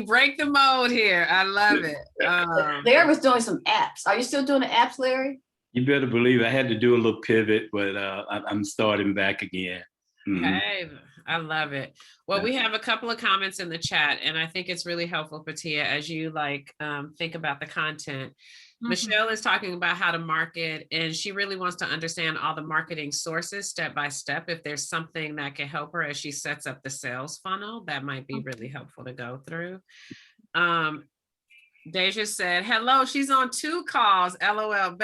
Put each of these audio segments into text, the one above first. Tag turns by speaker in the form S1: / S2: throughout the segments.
S1: break the mold here. I love it.
S2: Larry was doing some apps. Are you still doing the apps, Larry?
S3: You better believe I had to do a little pivot, but I'm starting back again.
S1: Mm-hmm. Hey, I love it. Well, we have a couple of comments in the chat, and I think it's really helpful, Patia, as you think about the content. Michelle is talking about how to market, and she really wants to understand all the marketing sources step by step. If there's something that can help her as she sets up the sales funnel, that might be really helpful to go through. Deja said, hello, she's on 2 calls, LOL.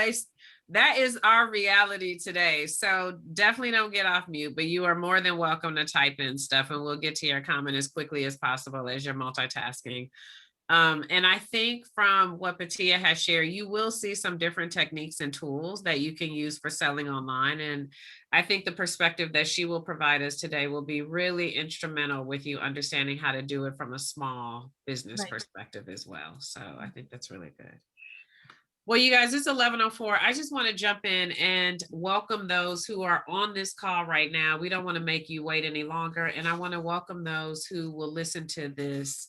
S1: That is our reality today. So definitely don't get off mute, but you are more than welcome to type in stuff, and we'll get to your comment as quickly as possible as you're multitasking. And I think from what Patia has shared, you will see some different techniques and tools that you can use for selling online. And I think the perspective that she will provide us today will be really instrumental with you understanding how to do it from a small business perspective as well. So I think that's really good. Well, you guys, it's 11:04. I just want to jump in and welcome those who are on this call right now. We don't want to make you wait any longer. And I want to welcome those who will listen to this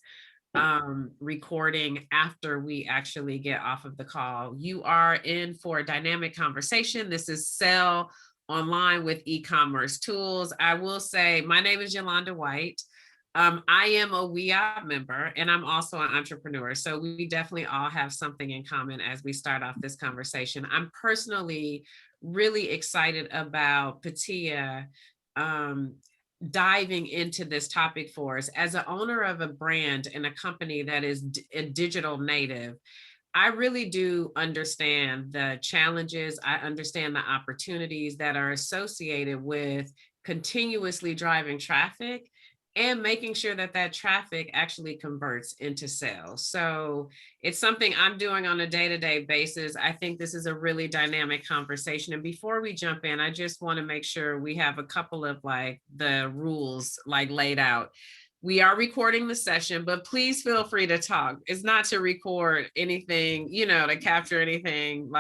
S1: recording after we actually get off of the call. You are in for a dynamic conversation. This is Sell Online with E-commerce Tools. I will say, my name is Yolanda White. I am a WeOp member, and I'm also an entrepreneur. So we definitely all have something in common as we start off this conversation. I'm personally really excited about Patia diving into this topic for us. As an owner of a brand and a company that is a digital native, I really do understand the challenges. I understand the opportunities that are associated with continuously driving traffic and making sure that that traffic actually converts into sales. So it's something I'm doing on a day-to-day basis. I think this is a really dynamic conversation. And before we jump in, I just want to make sure we have a couple of the rules laid out. We are recording the session, but please feel free to talk. It's not to record anything, to capture anything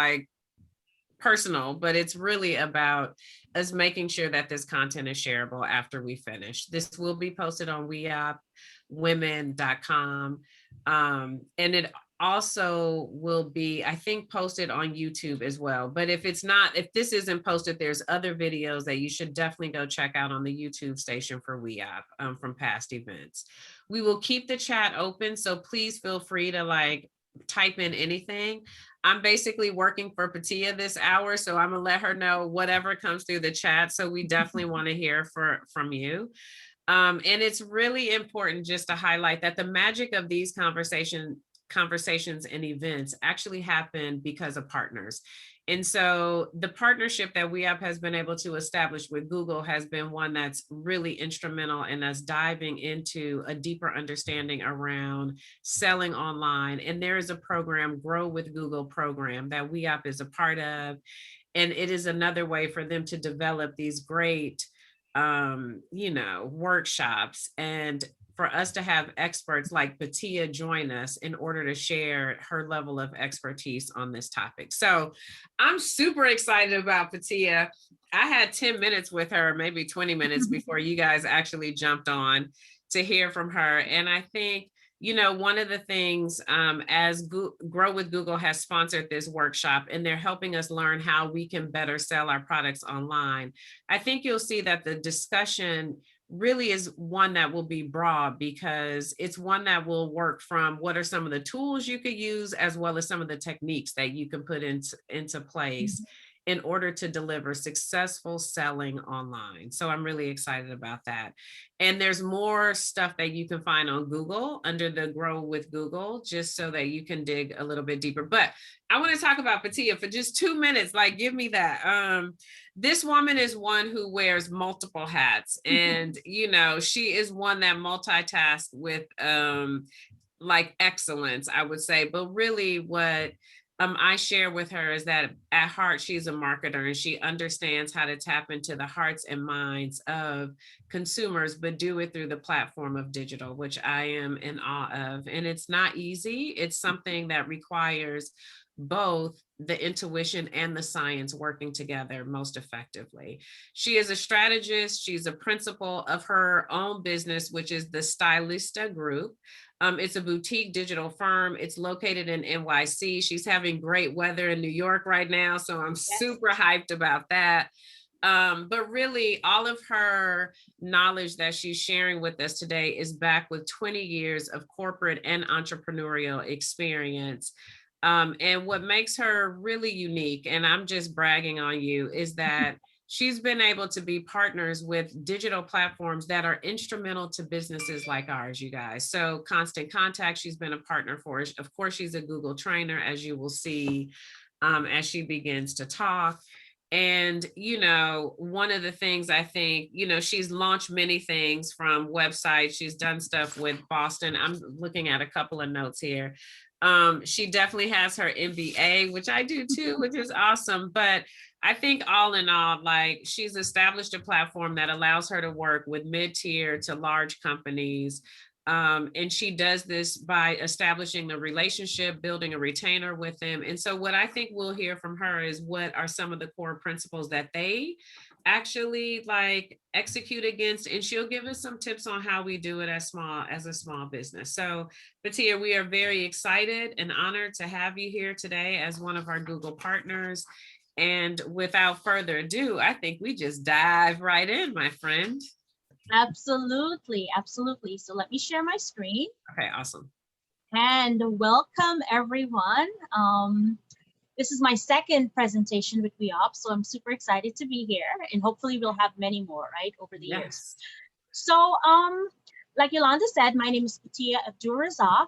S1: personal, but it's really about us making sure that this content is shareable after we finish. This will be posted on weopwomen.com. And it also will be, I think, posted on YouTube as well. But if this isn't posted, there's other videos that you should definitely go check out on the YouTube station for WeOp from past events. We will keep the chat open, so please feel free to type in anything. I'm basically working for Patia this hour, so I'm gonna let her know whatever comes through the chat. So we definitely want to hear from you. And it's really important just to highlight that the magic of these conversations and events actually happen because of partners. And so the partnership that WeOp has been able to establish with Google has been one that's really instrumental in us diving into a deeper understanding around selling online. And there is a program, Grow with Google program, that WeOp is a part of. And it is another way for them to develop these great, workshops, and for us to have experts like Patia join us in order to share her level of expertise on this topic. So I'm super excited about Patia. I had 10 minutes with her, maybe 20 minutes before you guys actually jumped on to hear from her. And I think, one of the things as Grow with Google has sponsored this workshop, and they're helping us learn how we can better sell our products online. I think you'll see that the discussion really is one that will be broad, because it's one that will work from what are some of the tools you could use, as well as some of the techniques that you can put into place in order to deliver successful selling online. So I'm really excited about that. And there's more stuff that you can find on Google under the Grow with Google, just so that you can dig a little bit deeper. But I want to talk about Patia for just 2 minutes. Give me that. This woman is one who wears multiple hats, and she is one that multitasks with excellence, I would say. But really what I share with her is that at heart, she's a marketer, and she understands how to tap into the hearts and minds of consumers, but do it through the platform of digital, which I am in awe of. And it's not easy. It's something that requires both the intuition and the science working together most effectively. She is a strategist. She's a principal of her own business, which is the Stylista Group. It's a boutique digital firm. It's located in NYC. She's having great weather in New York right now, so I'm super hyped about that. But really, all of her knowledge that she's sharing with us today is backed with 20 years of corporate and entrepreneurial experience. And what makes her really unique, and I'm just bragging on you, is that she's been able to be partners with digital platforms that are instrumental to businesses like ours, you guys. So Constant Contact, she's been a partner for us. Of course, she's a Google trainer, as you will see as she begins to talk. And, you know, one of the things I think, you know, she's launched many things from websites. She's done stuff with Boston. I'm looking at a couple of notes here. She definitely has her MBA, which I do too, which is awesome. But I think all in all, like, she's established a platform that allows her to work with mid-tier to large companies. And she does this by establishing the relationship, building a retainer with them. And so what I think we'll hear from her is what are some of the core principles that they actually like execute against, and she'll give us some tips on how we do it as a small business. So Patia, we are very excited and honored to have you here today as one of our Google partners. And without further ado, I think we just dive right in, my friend.
S4: Absolutely, absolutely. So let me share my screen.
S1: Okay, awesome.
S4: And welcome everyone. This is my second presentation with WeOp, so I'm super excited to be here, and hopefully we'll have many more, right, over the years. So like Yolanda said, my name is Patia Abdur-Razak,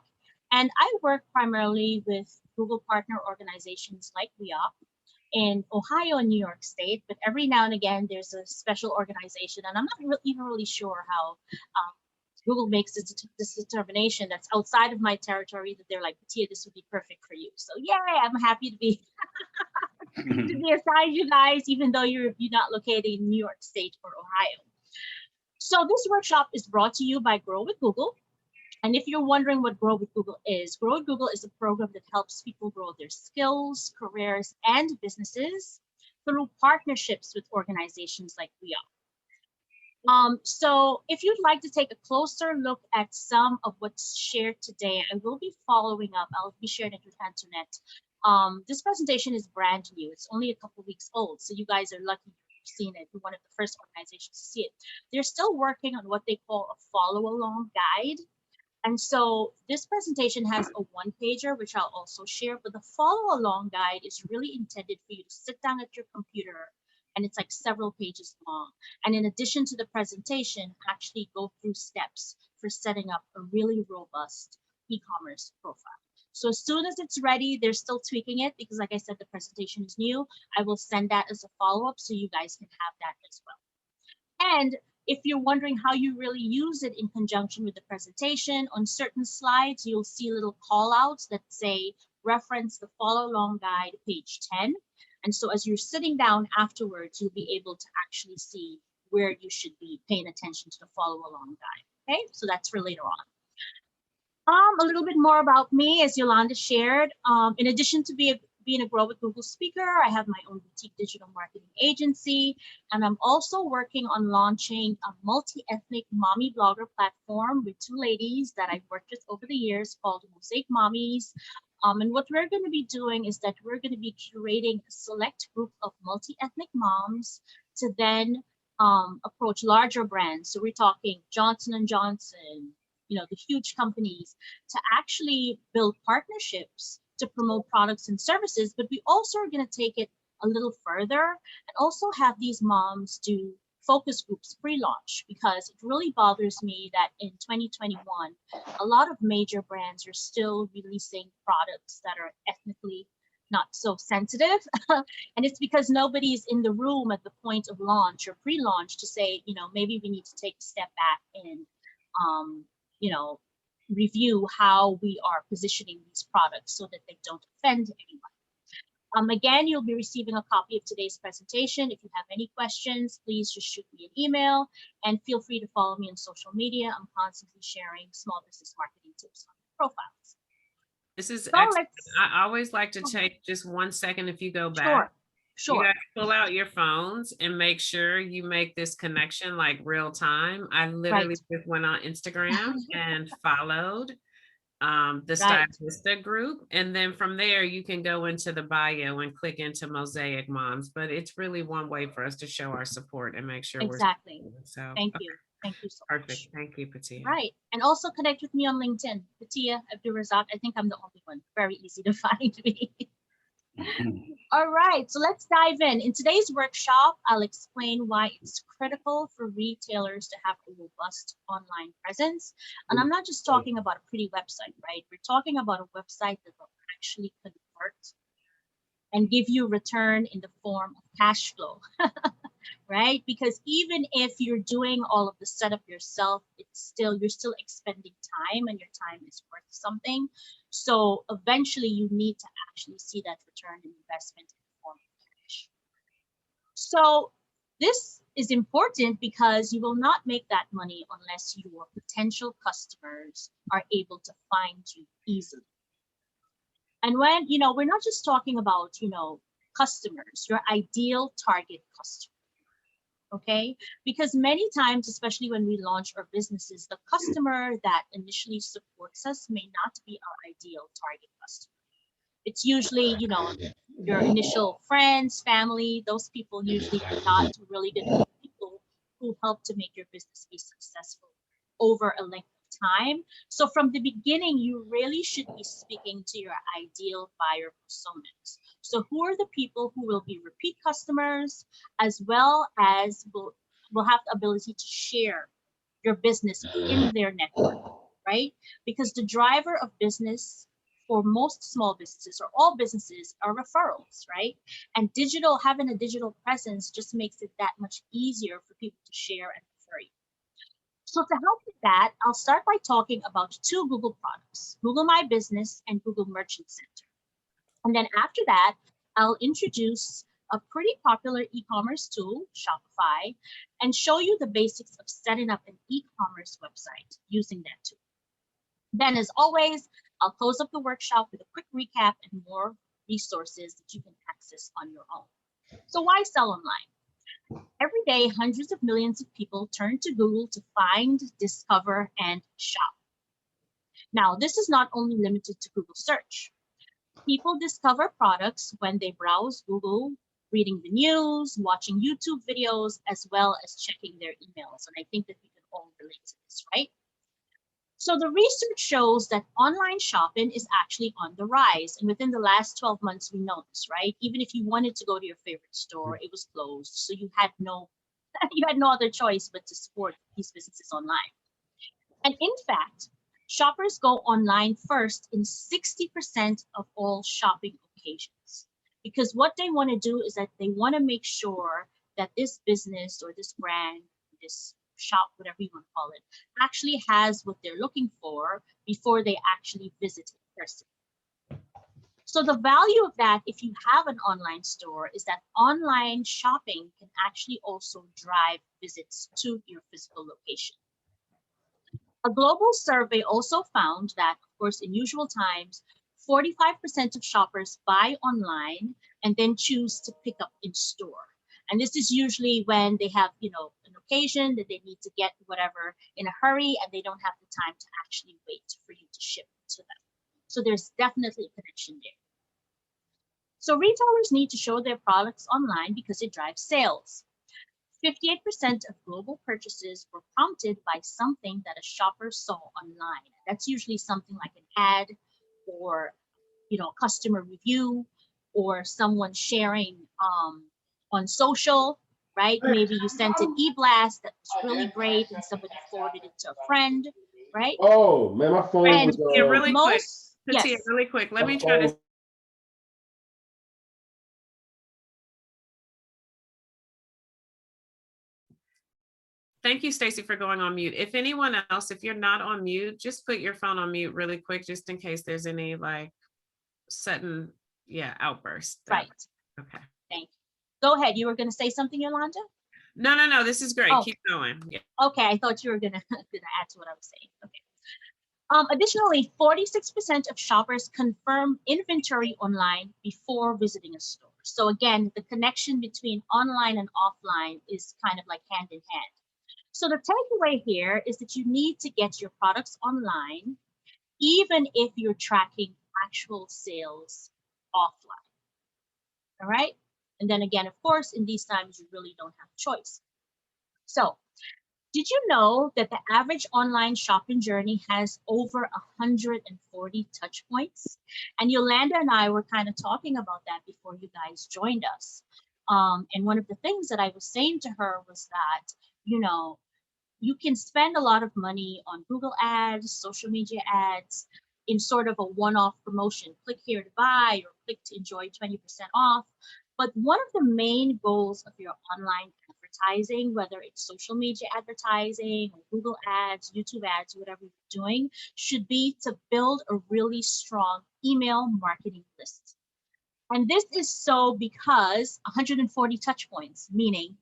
S4: and I work primarily with Google partner organizations like WeOp in Ohio and New York State, but every now and again there's a special organization, and I'm not even really sure how Google makes this determination that's outside of my territory, that they're like, Patia, this would be perfect for you. So yeah, I'm happy to be to be assigned you guys, even though you're not located in New York State or Ohio. So this workshop is brought to you by Grow with Google. And if you're wondering what Grow with Google is a program that helps people grow their skills, careers, and businesses through partnerships with organizations like WeOp. So if you'd like to take a closer look at some of what's shared today, I will be following up. I'll be sharing it with Antoinette. This presentation is brand new. It's only a couple weeks old, so you guys are lucky you've seen it. You're one of the first organizations to see it. They're still working on what they call a follow-along guide. And so this presentation has a one-pager, which I'll also share, but the follow-along guide is really intended for you to sit down at your computer, and it's like several pages long. And in addition to the presentation, actually go through steps for setting up a really robust e-commerce profile. So as soon as it's ready, they're still tweaking it because, like I said, the presentation is new. I will send that as a follow-up so you guys can have that as well. And if you're wondering how you really use it in conjunction with the presentation, on certain slides, you'll see little call outs that say reference the follow along guide, page 10. And so as you're sitting down afterwards, you'll be able to actually see where you should be paying attention to the follow along guide. Okay, so that's for later on. A little bit more about me, as Yolanda shared. In addition to being a Grow with Google speaker, I have my own boutique digital marketing agency, and I'm also working on launching a multi-ethnic mommy blogger platform with two ladies that I've worked with over the years called Mosaic Mommies. And what we're going to be doing is that we're going to be curating a select group of multi-ethnic moms to then approach larger brands. So we're talking Johnson & Johnson, the huge companies, to actually build partnerships to promote products and services, but we also are going to take it a little further and also have these moms do focus groups pre-launch, because it really bothers me that in 2021, a lot of major brands are still releasing products that are ethnically not so sensitive. And it's because nobody's in the room at the point of launch or pre-launch to say, maybe we need to take a step back and, review how we are positioning these products so that they don't offend anyone. Again, you'll be receiving a copy of today's presentation. If you have any questions, please just shoot me an email, and feel free to follow me on social media. I'm constantly sharing small business marketing tips on profiles.
S1: This is
S4: So
S1: excellent. I always like to take just 1 second if you go back.
S4: Sure.
S1: You guys pull out your phones and make sure you make this connection like real time. I literally just went on Instagram and followed the
S4: Right.
S1: Stylista group. And then from there, you can go into the bio and click into Mosaic Moms. But it's really one way for us to show our support and make sure
S4: Exactly.
S1: we're so
S4: Thank
S1: okay,
S4: you. Thank you so
S1: perfect.
S4: much.
S1: Thank you, Patia.
S4: Right. And also connect with me on LinkedIn, Patia Abdulrazak. I think I'm the only one. Very easy to find me. All right, so let's dive in. In today's workshop, I'll explain why it's critical for retailers to have a robust online presence. And I'm not just talking about a pretty website, right? We're talking about a website that will actually convert and give you return in the form of cash flow, right? Because even if you're doing all of the setup yourself, you're still expending time, and your time is worth something. So eventually you need to actually see that return on investment in the form of cash. So this is important because you will not make that money unless your potential customers are able to find you easily. And when, we're not just talking about, customers, your ideal target customer. Okay, because many times, especially when we launch our businesses, the customer that initially supports us may not be our ideal target customer. It's usually, your initial friends, family. Those people usually are not really going to be people who help to make your business be successful over a length of time. So from the beginning, you really should be speaking to your ideal buyer personas. So who are the people who will be repeat customers, as well as will have the ability to share your business in their network, right? Because the driver of business for most small businesses or all businesses are referrals, right? And having a digital presence just makes it that much easier for people to share and refer you. So to help with that, I'll start by talking about two Google products, Google My Business and Google Merchant Center. And then after that, I'll introduce a pretty popular e-commerce tool, Shopify, and show you the basics of setting up an e-commerce website using that tool. Then, as always, I'll close up the workshop with a quick recap and more resources that you can access on your own. So why sell online? Every day, hundreds of millions of people turn to Google to find, discover, and shop. Now, this is not only limited to Google search. People discover products when they browse Google, reading the news, watching YouTube videos, as well as checking their emails. And I think that we can all relate to this, right? So the research shows that online shopping is actually on the rise. And within the last 12 months, we know this, right? Even if you wanted to go to your favorite store, it was closed. So you had no other choice but to support these businesses online. And in fact, shoppers go online first in 60% of all shopping occasions. Because what they want to do is that they want to make sure that this business or this brand, this shop, whatever you want to call it, actually has what they're looking for before they actually visit in person. So the value of that, if you have an online store, is that online shopping can actually also drive visits to your physical location. A global survey also found that, of course, in usual times, 45% of shoppers buy online and then choose to pick up in store. And this is usually when they have, an occasion that they need to get whatever in a hurry and they don't have the time to actually wait for you to ship to them. So there's definitely a connection there. So retailers need to show their products online because it drives sales. 58% of global purchases were prompted by something that a shopper saw online. That's usually something like an ad or, a customer review or someone sharing on social, right? Maybe you sent an e-blast that was really great and somebody forwarded it to a friend, right?
S5: Oh man, my phone
S4: And
S5: was
S1: Yeah, really quick. Patia,
S4: yes.
S1: really quick. Let
S5: my
S1: me try to.
S5: phone-
S1: Thank you, Stacy, for going on mute. If anyone else, if you're not on mute, just put your phone on mute really quick, just in case there's any sudden, outburst.
S4: Right.
S1: Okay.
S4: Thank you. Go ahead. You were going to say something, Yolanda?
S1: No. This is great.
S4: Oh.
S1: Keep going. Yeah.
S4: Okay, I thought you were gonna add to what I was saying. Okay. Additionally, 46% of shoppers confirm inventory online before visiting a store. So again, the connection between online and offline is kind of like hand in hand. So the takeaway here is that you need to get your products online even if you're tracking actual sales offline. All right. And then again, of course, in these times, you really don't have a choice. So, did you know that the average online shopping journey has over 140 touch points? And Yolanda and I were kind of talking about that before you guys joined us. And one of the things that I was saying to her was that, you know, you can spend a lot of money on Google ads, social media ads in sort of a one-off promotion. Click here to buy or click to enjoy 20% off. But one of the main goals of your online advertising, whether it's social media advertising or Google ads, YouTube ads, whatever you're doing, should be to build a really strong email marketing list. And this is so because 140 touch points, meaning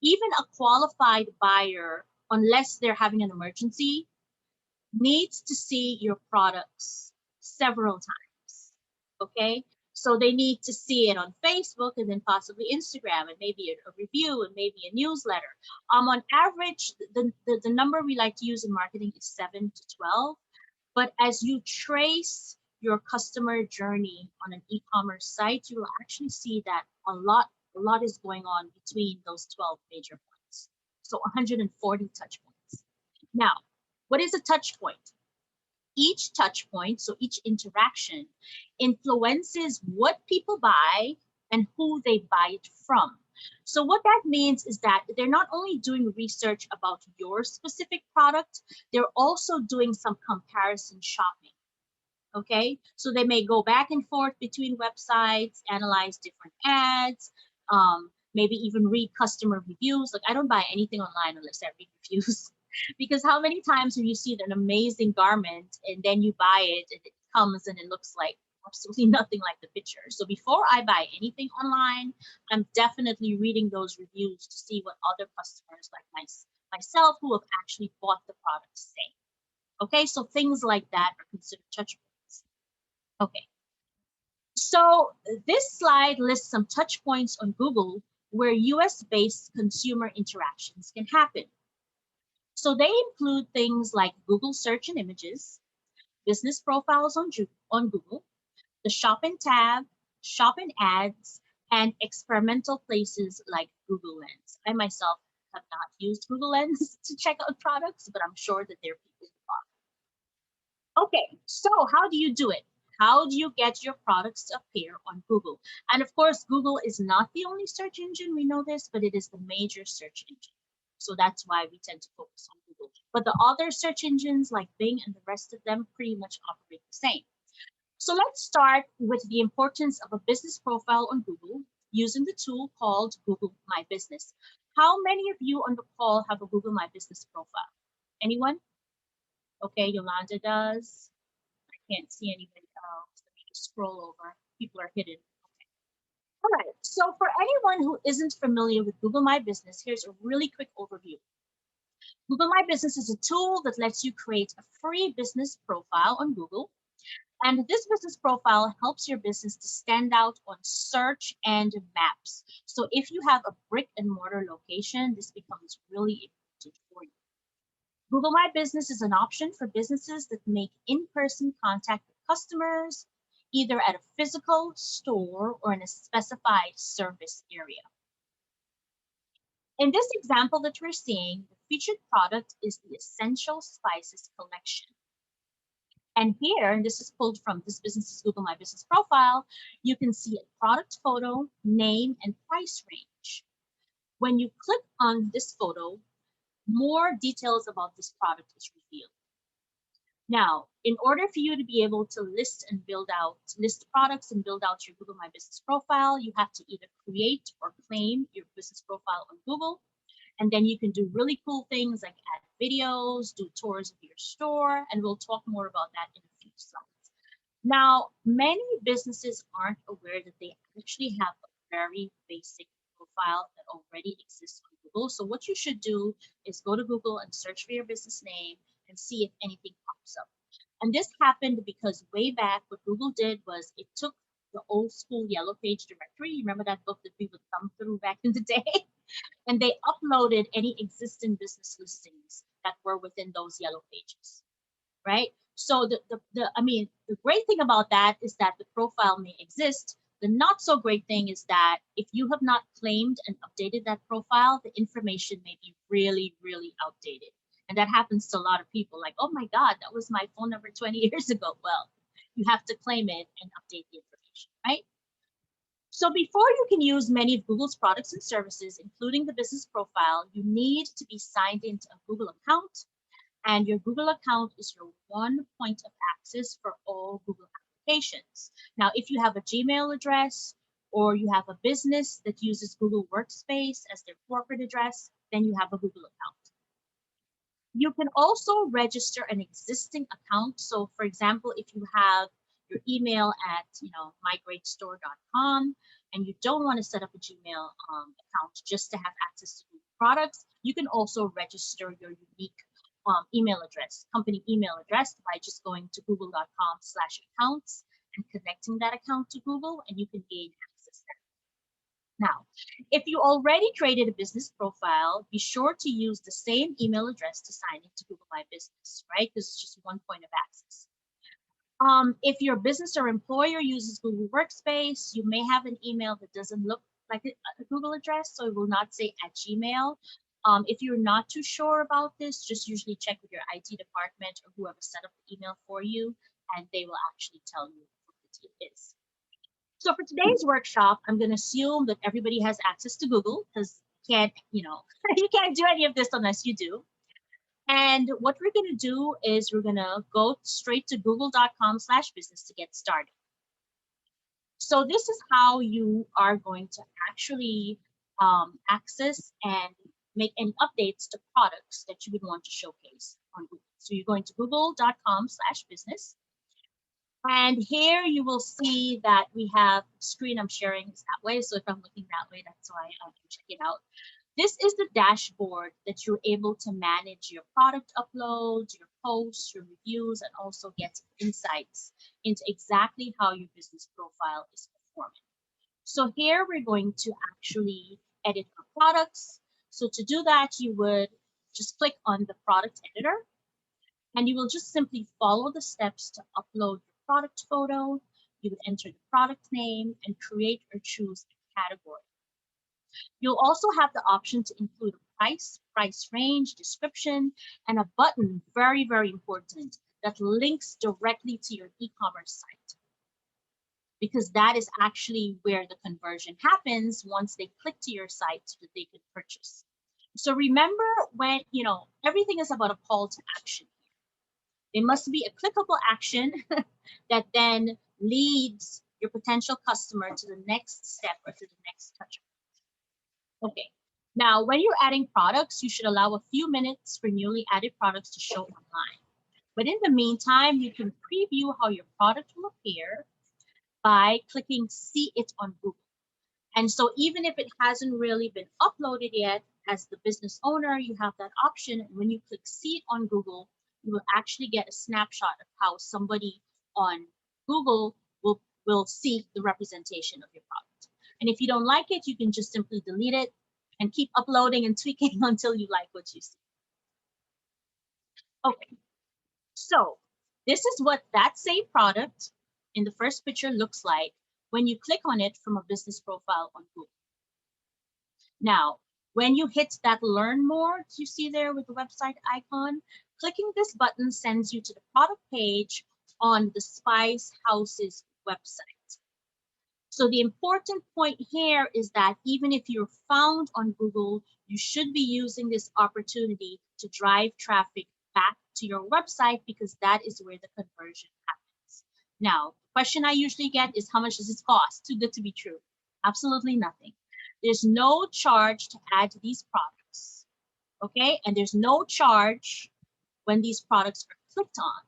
S4: even a qualified buyer, unless they're having an emergency, needs to see your products several times. Okay, so they need to see it on Facebook and then possibly Instagram and maybe a review and maybe a newsletter. On average, the number we like to use in marketing is 7 to 12. But as you trace your customer journey on an e-commerce site, you will actually see that a lot is going on between those 12 major points. So 140 touch points. Now, what is a touch point? Each touch point, so each interaction, influences what people buy and who they buy it from. So what that means is that they're not only doing research about your specific product, they're also doing some comparison shopping. Okay, so they may go back and forth between websites, analyze different ads, maybe even read customer reviews. Like I don't buy anything online unless I read reviews. Because how many times have you seen an amazing garment and then you buy it and it comes and it looks like absolutely nothing like the picture? So before I buy anything online, I'm definitely reading those reviews to see what other customers like myself who have actually bought the product say. Okay, so things like that are considered touch points. Okay, so this slide lists some touch points on Google where US-based consumer interactions can happen. So they include things like Google search and images, business profiles on Google, the shopping tab, shopping ads, and experimental places like Google Lens. I myself have not used Google Lens to check out products, but I'm sure that there are people who are. Okay, so how do you do it? How do you get your products to appear on Google? And of course, Google is not the only search engine, we know this, but it is the major search engine. So that's why we tend to focus on Google. But the other search engines like Bing and the rest of them pretty much operate the same. So let's start with the importance of a business profile on Google using the tool called Google My Business. How many of you on the call have a Google My Business profile? Anyone? Okay, Yolanda does. I can't see anybody else. Let me just scroll over. People are hidden. Okay. All right. So for anyone who isn't familiar with Google My Business, here's a really quick overview. Google My Business is a tool that lets you create a free business profile on Google. And this business profile helps your business to stand out on search and maps. So if you have a brick and mortar location, this becomes really important for you. Google My Business is an option for businesses that make in-person contact with customers, either at a physical store or in a specified service area. In this example that we're seeing, the featured product is the Essential Spices Collection. And here, and this is pulled from this business's Google My Business profile, you can see a product photo, name, and price range. When you click on this photo, more details about this product is revealed. Now, in order for you to be able to list products and build out your Google My Business profile, you have to either create or claim your business profile on Google. And then you can do really cool things like add videos, do tours of your store, and we'll talk more about that in a few slides. Now, many businesses aren't aware that they actually have a very basic profile that already exists on Google. So what you should do is go to Google and search for your business name and see if anything pops up. And this happened because way back, what Google did was it took the old school yellow page directory. You remember that book that we would thumb through back in the day? And they uploaded any existing business listings that were within those yellow pages, right? So the great thing about that is that the profile may exist. The not so great thing is that if you have not claimed and updated that profile, the information may be really, really outdated. And that happens to a lot of people, like, oh my God, that was my phone number 20 years ago. Well, you have to claim it and update the information, right? So before you can use many of Google's products and services, including the business profile, you need to be signed into a Google account. And your Google account is your one point of access for all Google applications. Now, if you have a Gmail address or you have a business that uses Google Workspace as their corporate address, then you have a Google account. You can also register an existing account. So for example, if you have your email at mygreatstore.com and you don't want to set up a Gmail account just to have access to Google products, you can also register your unique email address, company email address, by just going to google.com/accounts and connecting that account to Google, and you can gain access there. Now, if you already created a business profile, be sure to use the same email address to sign into Google My Business, right? Because it's just one point of access. If your business or employer uses Google Workspace, you may have an email that doesn't look like a Google address, so it will not say @Gmail. If you're not too sure about this, just usually check with your IT department or whoever set up the email for you, and they will actually tell you what the deal is. So for today's workshop, I'm going to assume that everybody has access to Google, because you can't do any of this unless you do. And what we're going to do is we're going to go straight to google.com/business to get started. So this is how you are going to actually access and make any updates to products that you would want to showcase on Google. So you're going to google.com/business. And here you will see that we have screen I'm sharing is that way. So if I'm looking that way, that's why I can check it out. This is the dashboard that you're able to manage your product uploads, your posts, your reviews, and also get insights into exactly how your business profile is performing. So here we're going to actually edit our products. So to do that, you would just click on the product editor, and you will just simply follow the steps to upload your product photo. You would enter the product name and create or choose a category. You'll also have the option to include a price range, description, and a button, very, very important, that links directly to your e-commerce site, because that is actually where the conversion happens once they click to your site so that they can purchase. So remember, when everything is about a call to action. There must be a clickable action that then leads your potential customer to the next step or to the next touch. Okay, now when you're adding products, you should allow a few minutes for newly added products to show online. But in the meantime, you can preview how your product will appear by clicking See It on Google. And so even if it hasn't really been uploaded yet, as the business owner, you have that option. And when you click See It on Google, you will actually get a snapshot of how somebody on Google will see the representation of your product. And if you don't like it, you can just simply delete it and keep uploading and tweaking until you like what you see. Okay, so this is what that same product in the first picture looks like when you click on it from a business profile on Google. Now, when you hit that Learn More, you see there with the website icon, clicking this button sends you to the product page on the Spice House's website. So the important point here is that even if you're found on Google, you should be using this opportunity to drive traffic back to your website, because that is where the conversion happens. Now, the question I usually get is, how much does this cost? Too good to be true. Absolutely nothing. There's no charge to add these products, okay? And there's no charge when these products are clicked on.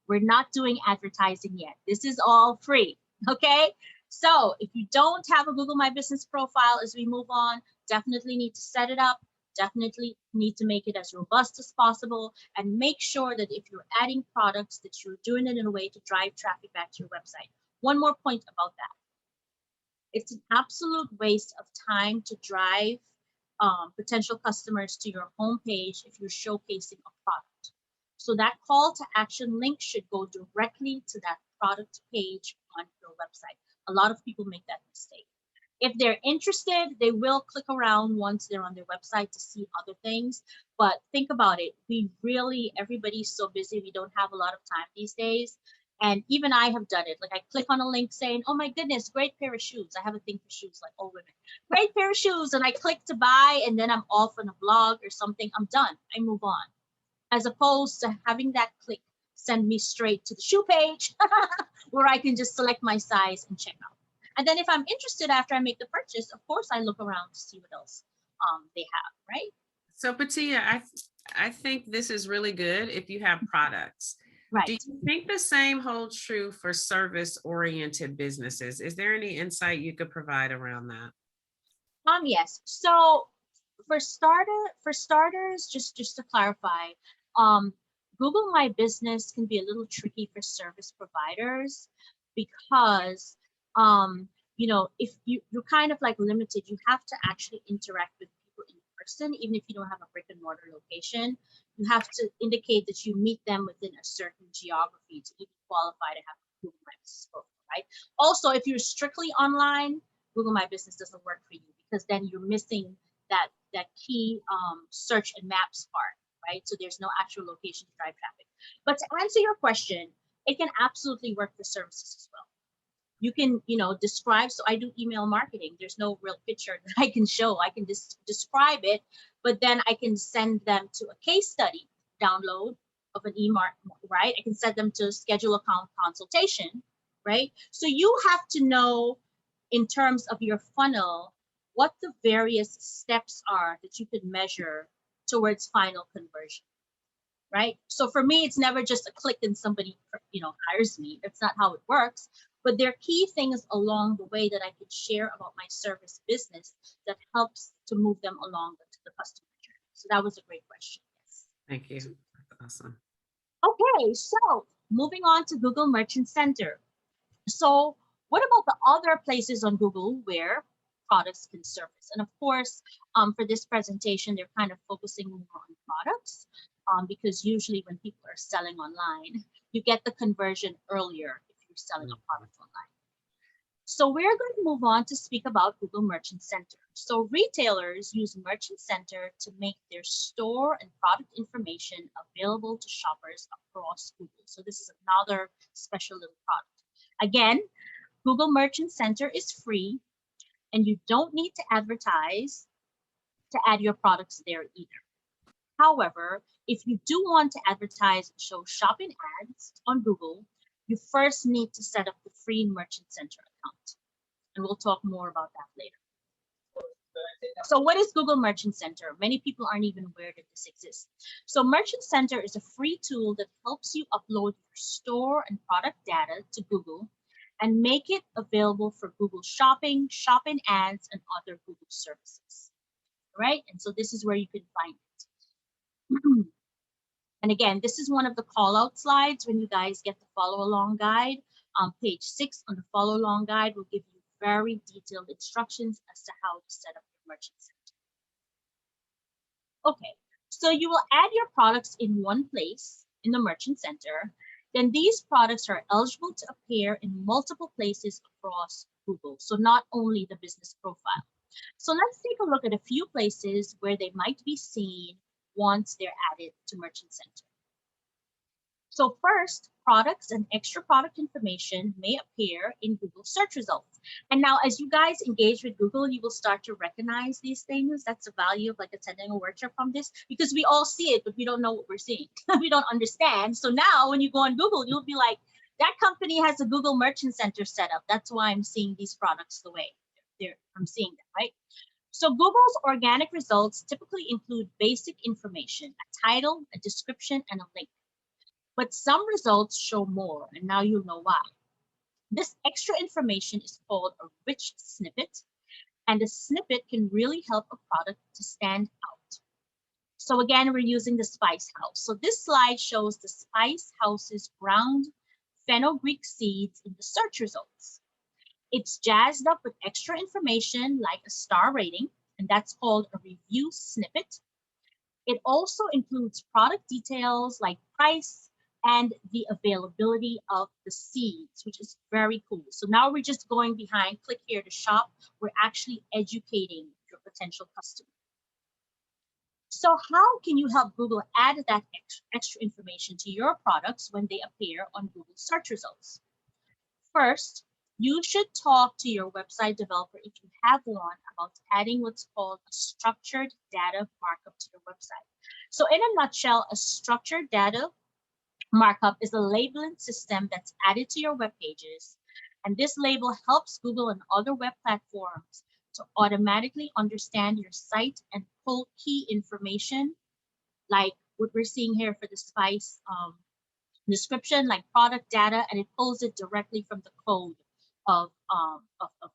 S4: We're not doing advertising yet. This is all free, okay? So if you don't have a Google My Business profile, as we move on, definitely need to set it up, definitely need to make it as robust as possible, and make sure that if you're adding products, that you're doing it in a way to drive traffic back to your website. One more point about that. It's an absolute waste of time to drive potential customers to your homepage if you're showcasing a product. So that call to action link should go directly to that product page on your website. A lot of people make that mistake. If they're interested, they will click around once they're on their website to see other things. But think about it. Everybody's so busy. We don't have a lot of time these days. And even I have done it. Like I click on a link saying, oh my goodness, great pair of shoes. I have a thing for shoes, like all women. Great pair of shoes. And I click to buy, and then I'm off on a blog or something. I'm done. I move on. As opposed to having that click send me straight to the shoe page where I can just select my size and check out. And then if I'm interested after I make the purchase, of course, I look around to see what else they have, right?
S1: So Patia, I think this is really good if you have products.
S4: Right.
S1: Do you think the same holds true for service-oriented businesses? Is there any insight you could provide around that?
S4: Yes. So for starters, just to clarify, Google My Business can be a little tricky for service providers because if you're kind of like limited, you have to actually interact with people in person, even if you don't have a brick and mortar location. You have to indicate that you meet them within a certain geography to even qualify to have a Google My Business profile, right? Also, if you're strictly online, Google My Business doesn't work for you because then you're missing that key search and maps part, right? So there's no actual location to drive traffic. But to answer your question, it can absolutely work for services as well. You can, describe. So I do email marketing. There's no real picture that I can show. I can just describe it, but then I can send them to a case study download of an email, right? I can send them to schedule a consultation, right? So you have to know in terms of your funnel what the various steps are that you could measure towards final conversion, right? So for me, it's never just a click and somebody, hires me. That's not how it works. But there are key things along the way that I could share about my service business that helps to move them along to the customer journey. So that was a great question. Yes.
S1: Thank you. That's awesome.
S4: Okay, so moving on to Google Merchant Center. So what about the other places on Google where products can surface? And of course, for this presentation, they're kind of focusing more on products because usually when people are selling online, you get the conversion earlier if you're selling a product online. So we're going to move on to speak about Google Merchant Center. So retailers use Merchant Center to make their store and product information available to shoppers across Google. So this is another special little product. Again, Google Merchant Center is free and you don't need to advertise to add your products there either. However, if you do want to advertise and show shopping ads on Google, you first need to set up the free Merchant Center account. And we'll talk more about that later. So what is Google Merchant Center? Many people aren't even aware that this exists. So Merchant Center is a free tool that helps you upload your store and product data to Google and make it available for Google Shopping, shopping ads, and other Google services, right? And so this is where you can find it. And again, this is one of the call out slides when you guys get the follow along guide. Page 6 on the follow along guide will give you very detailed instructions as to how to set up your Merchant Center. Okay, so you will add your products in one place in the Merchant Center. Then these products are eligible to appear in multiple places across Google. So not only the business profile. So let's take a look at a few places where they might be seen once they're added to Merchant Center. So first, products and extra product information may appear in Google search results. And now as you guys engage with Google, you will start to recognize these things. That's the value of like attending a workshop from this, because we all see it, but we don't know what we're seeing. We don't understand. So now when you go on Google, you'll be like, that company has a Google Merchant Center set up. That's why I'm seeing these products the way I'm seeing them, right? So Google's organic results typically include basic information, a title, a description, and a link. But some results show more, and now you'll know why. This extra information is called a rich snippet, and a snippet can really help a product to stand out. So again, we're using the Spice House. So this slide shows the Spice House's ground fenugreek seeds in the search results. It's jazzed up with extra information like a star rating, and that's called a review snippet. It also includes product details like price, and the availability of the seeds, which is very cool. So now we're just going behind, click here to shop. We're actually educating your potential customer. So how can you help Google add that extra information to your products when they appear on Google search results? First, you should talk to your website developer if you have one about adding what's called a structured data markup to your website. So in a nutshell, a structured data markup is a labeling system that's added to your web pages. And this label helps Google and other web platforms to automatically understand your site and pull key information like what we're seeing here for the spice description, like product data, and it pulls it directly from the code of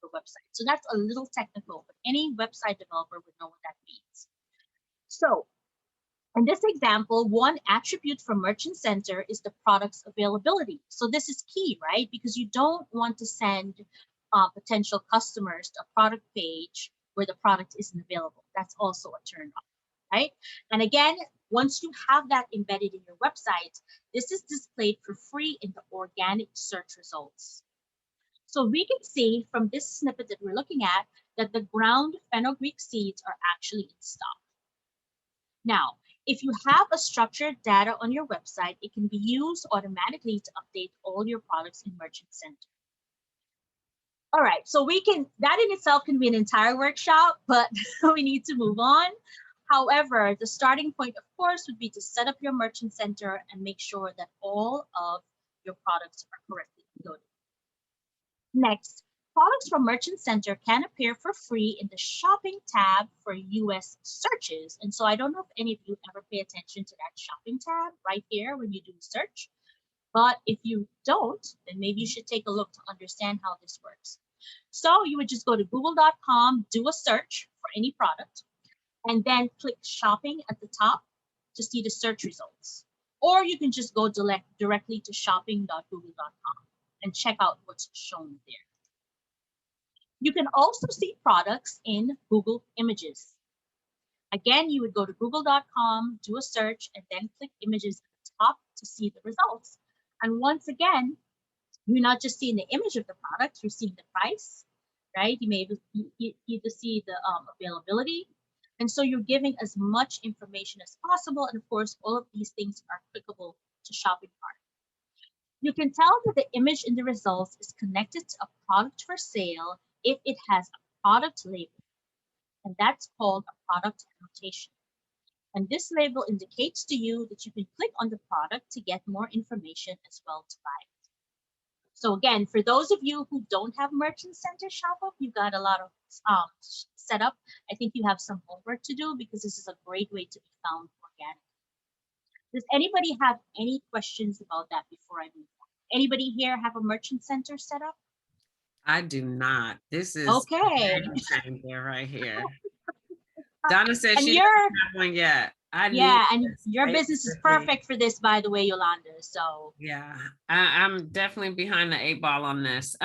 S4: the website. So that's a little technical, but any website developer would know what that means. So in this example, one attribute from Merchant Center is the product's availability. So this is key, right? Because you don't want to send potential customers to a product page where the product isn't available. That's also a turn off, right? And again, once you have that embedded in your website, this is displayed for free in the organic search results. So we can see from this snippet that we're looking at that the ground fenugreek seeds are actually in stock. Now, if you have a structured data on your website, it can be used automatically to update all your products in Merchant Center. All right, so that in itself can be an entire workshop, but we need to move on. However, the starting point, of course, would be to set up your Merchant Center and make sure that all of your products are correctly loaded. Next, products from Merchant Center can appear for free in the shopping tab for US searches. And so I don't know if any of you ever pay attention to that shopping tab right here when you do search. But if you don't, then maybe you should take a look to understand how this works. So you would just go to google.com, do a search for any product, and then click shopping at the top to see the search results. Or you can just go directly to shopping.google.com and check out what's shown there. You can also see products in Google Images. Again, you would go to google.com, do a search, and then click images at the top to see the results. And once again, you're not just seeing the image of the product, you're seeing the price, right? You may either see the availability. And so you're giving as much information as possible. And of course, all of these things are applicable to shopping cart. You can tell that the image in the results is connected to a product for sale if it has a product label. And that's called a product annotation. And this label indicates to you that you can click on the product to get more information as well to buy it. So again, for those of you who don't have Merchant Center Shop Up, you've got a lot of setup. I think you have some homework to do because this is a great way to be found organically. Does anybody have any questions about that before I move on? Anybody here have a Merchant Center set up?
S1: I do not. This is
S4: okay.
S1: There right here. Donna said
S4: and
S1: she doesn't have one yet. And
S4: your business is perfect for this, by the way, Yolanda. So
S1: yeah, I'm definitely behind the 8 ball on this.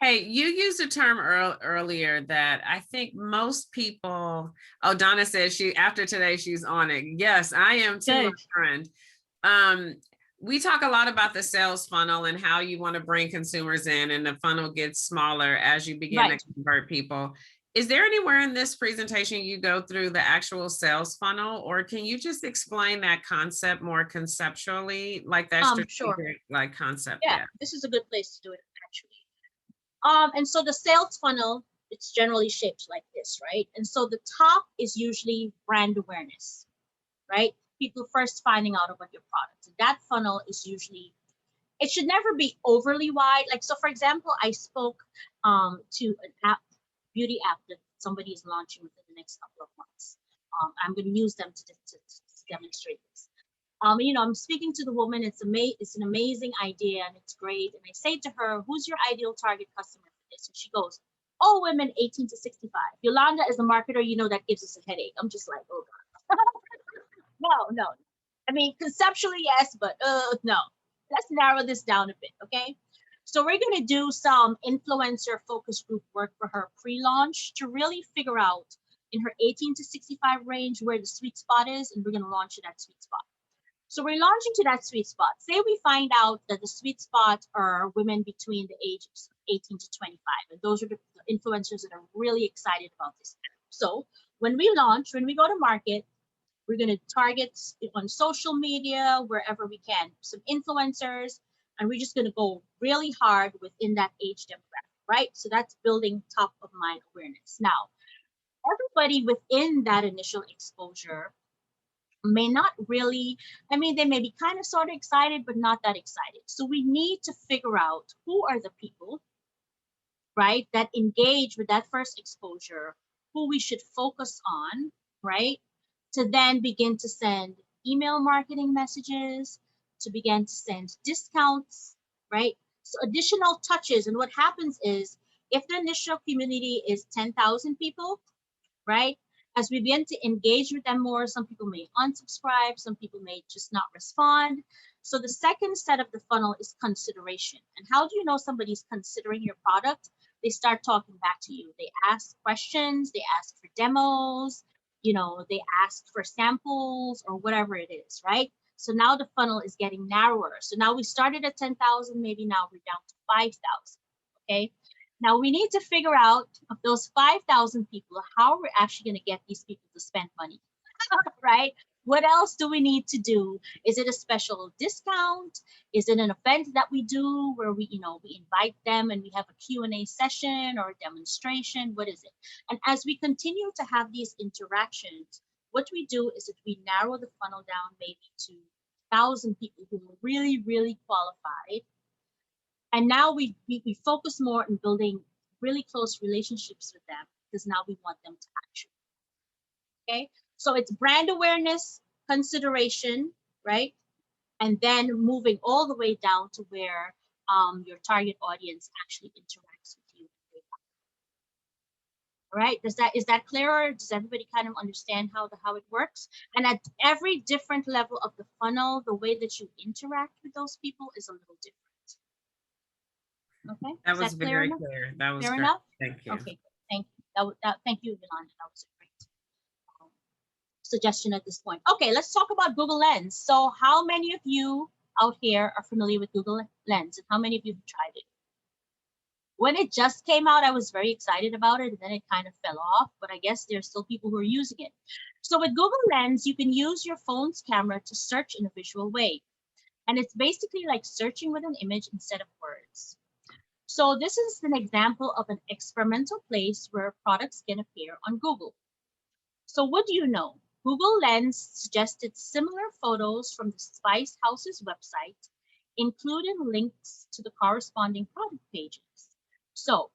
S1: Hey, you used a term earlier that I think most people. Oh, Donna says after today she's on it. Yes, I am too, my friend. We talk a lot about the sales funnel and how you want to bring consumers in, and the funnel gets smaller as you begin to convert people. Is there anywhere in this presentation you go through the actual sales funnel, or can you just explain that concept more conceptually, like that strategic like concept?
S4: Yeah, this is a good place to do it actually. And so the sales funnel, it's generally shaped like this, right? And so the top is usually brand awareness, right? People first finding out about your product. And that funnel is usually, it should never be overly wide. Like, so for example, I spoke to an beauty app that somebody is launching within the next couple of months. I'm going to use them to demonstrate this. I'm speaking to the woman. It's an amazing idea and it's great. And I say to her, "Who's your ideal target customer for this?" And she goes, "All women 18 to 65. Yolanda, as a marketer, that gives us a headache. I'm just like, oh God. No. I mean, conceptually, yes, but no. Let's narrow this down a bit, okay? So we're going to do some influencer focus group work for her pre-launch to really figure out in her 18 to 65 range where the sweet spot is, and we're going to launch at that sweet spot. So we're launching to that sweet spot. Say we find out that the sweet spot are women between the ages 18 to 25. And those are the influencers that are really excited about this. So when we launch, when we go to market, we're going to target on social media, wherever we can, some influencers, and we're just going to go really hard within that age demographic, right? So that's building top of mind awareness. Now, everybody within that initial exposure may not really, I mean, they may be kind of sort of excited, but not that excited. So we need to figure out who are the people, right, that engage with that first exposure, who we should focus on, right, to then begin to send email marketing messages, to begin to send discounts, right? So additional touches. And what happens is if the initial community is 10,000 people, right? As we begin to engage with them more, some people may unsubscribe, some people may just not respond. So the second set of the funnel is consideration. And how do you know somebody's considering your product? They start talking back to you. They ask questions, they ask for demos, you know, they ask for samples or whatever it is, right? So now the funnel is getting narrower. So now we started at 10,000, maybe now we're down to 5,000, okay? Now we need to figure out of those 5,000 people, how we're actually going to get these people to spend money, right? What else do we need to do? Is it a special discount? Is it an event that we do where we, you know, we invite them and we have a Q&A session or a demonstration? What is it? And as we continue to have these interactions, what we do is that we narrow the funnel down maybe to 1,000 people who are really, really qualified. And now we focus more on building really close relationships with them because now we want them to action. Okay, so it's brand awareness, consideration, right? And then moving all the way down to where your target audience actually interacts with you. All right, is that clearer? Does everybody kind of understand how it works? And at every different level of the funnel, the way that you interact with those people is a little different. Okay,
S1: That
S4: is
S1: was
S4: that clear
S1: very
S4: enough?
S1: clear. That was
S4: Fair
S1: great.
S4: enough?
S1: Thank you.
S4: Okay, thank you. Thank you, Yolanda. That was a great suggestion at this point. Okay, let's talk about Google Lens. So how many of you out here are familiar with Google Lens, and how many of you have tried it? When it just came out, I was very excited about it, and then it kind of fell off, but I guess there's still people who are using it. So with Google Lens, you can use your phone's camera to search in a visual way. And it's basically like searching with an image instead of words. So this is an example of an experimental place where products can appear on Google. So what do you know? Google Lens suggested similar photos from the Spice House's website, including links to the corresponding product pages. So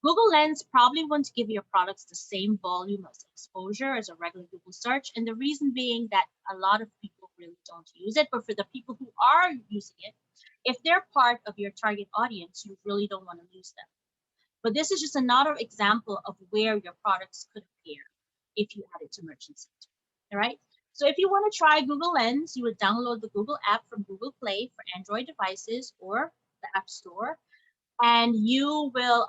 S4: Google Lens probably won't give your products the same volume of exposure as a regular Google search. And the reason being that a lot of people really don't use it. But for the people who are using it, if they're part of your target audience, you really don't want to lose them. But this is just another example of where your products could appear if you add it to Merchant Center. All right. So if you want to try Google Lens, you would download the Google app from Google Play for Android devices or the App Store. And you will,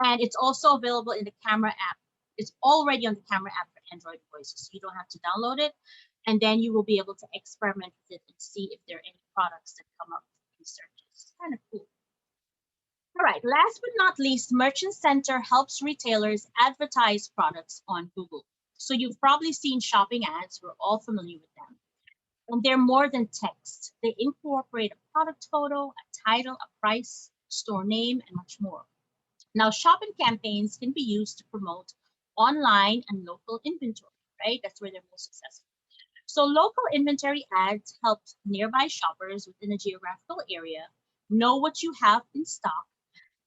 S4: and it's also available in the camera app. It's already on the camera app for Android devices, so you don't have to download it. And then you will be able to experiment with it and see if there are any products that come up in searches. It's kind of cool. All right, last but not least, Merchant Center helps retailers advertise products on Google. So you've probably seen shopping ads. We're all familiar with them. And they're more than text. They incorporate a product photo, a title, a price, store name, and much more. Now, shopping campaigns can be used to promote online and local inventory, right? That's where they're most successful. So local inventory ads help nearby shoppers within a geographical area know what you have in stock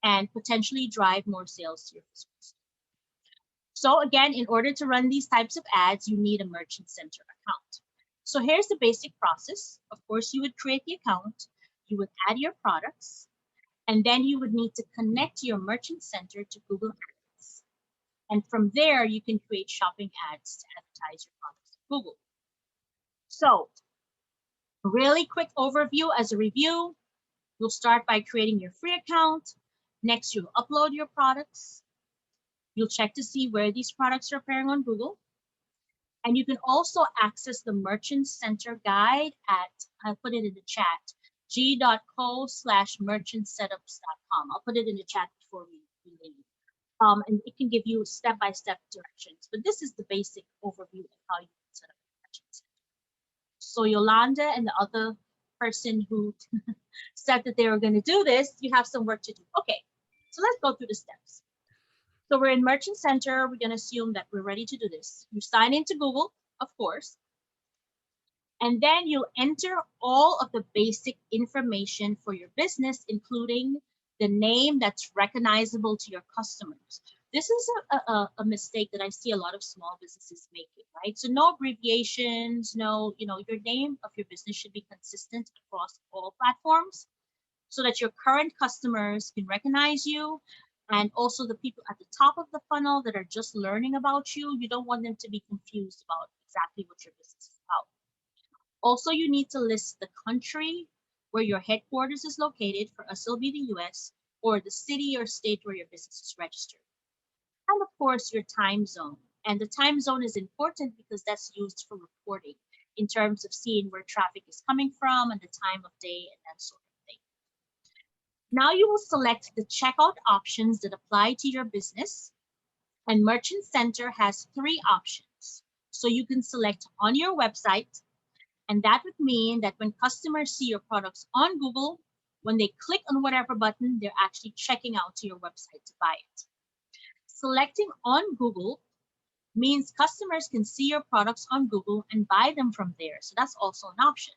S4: and potentially drive more sales to your business. So again, in order to run these types of ads, you need a Merchant Center account. So here's the basic process. Of course, you would create the account, you would add your products, and then you would need to connect your Merchant Center to Google Ads. And from there, you can create shopping ads to advertise your products on Google. So really quick overview as a review. You'll start by creating your free account. Next, you'll upload your products. You'll check to see where these products are appearing on Google. And you can also access the Merchant Center guide at, I'll put it in the chat, g.co/merchantsetups.com. I'll put it in the chat before we leave. And it can give you step-by-step directions. But this is the basic overview of how you can set up a merchant center. So Yolanda and the other person who said that they were going to do this, you have some work to do. Okay, so let's go through the steps. So we're in Merchant Center. We're going to assume that we're ready to do this. You sign into Google, of course, and then you'll enter all of the basic information for your business, including the name that's recognizable to your customers. This is a mistake that I see a lot of small businesses making, right? So no abbreviations, no, your name of your business should be consistent across all platforms so that your current customers can recognize you. And also the people at the top of the funnel that are just learning about you, you don't want them to be confused about exactly what your business is about. Also, you need to list the country where your headquarters is located. For us, it'll be the US, or the city or state where your business is registered. And of course, your time zone. And the time zone is important because that's used for reporting in terms of seeing where traffic is coming from and the time of day and that sort of thing. Now you will select the checkout options that apply to your business. And Merchant Center has 3 options. So you can select on your website, and that would mean that when customers see your products on Google, when they click on whatever button, they're actually checking out to your website to buy it. Selecting on Google means customers can see your products on Google and buy them from there. So that's also an option.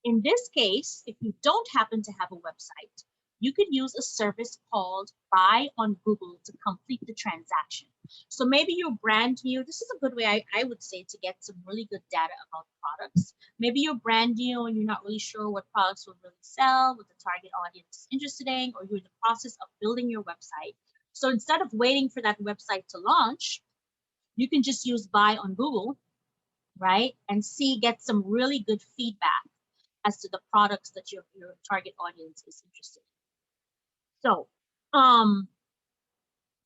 S4: In this case, if you don't happen to have a website, you could use a service called Buy on Google to complete the transaction. So maybe you're brand new. This is a good way, I would say, to get some really good data about products. Maybe you're brand new and you're not really sure what products will really sell, what the target audience is interested in, or you're in the process of building your website. So instead of waiting for that website to launch, you can just use Buy on Google, right? And get some really good feedback as to the products that your target audience is interested in. So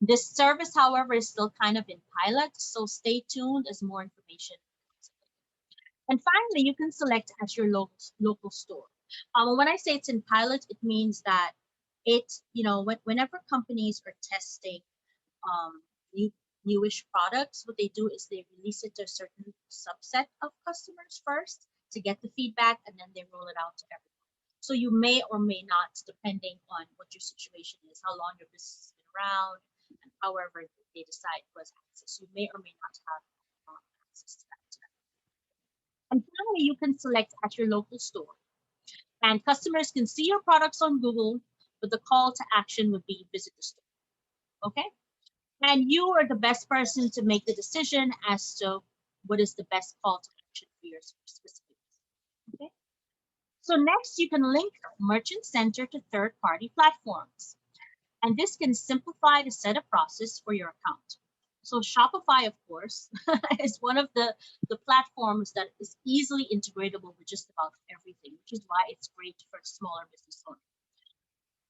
S4: this service, however, is still kind of in pilot, so stay tuned as more information. And finally, you can select as your local store. When I say it's in pilot, it means that whenever companies are testing newish products, what they do is they release it to a certain subset of customers first to get the feedback, and then they roll it out to everyone. So you may or may not, depending on what your situation is, how long your business has been around, and however they decide who has access, you may or may not have access to that. And finally, you can select at your local store. And customers can see your products on Google, but the call to action would be visit the store. Okay? And you are the best person to make the decision as to what is the best call to action for your specific business. Okay? So next, you can link Merchant Center to third-party platforms. And this can simplify the setup process for your account. So Shopify, of course, is one of the platforms that is easily integratable with just about everything, which is why it's great for smaller business owners.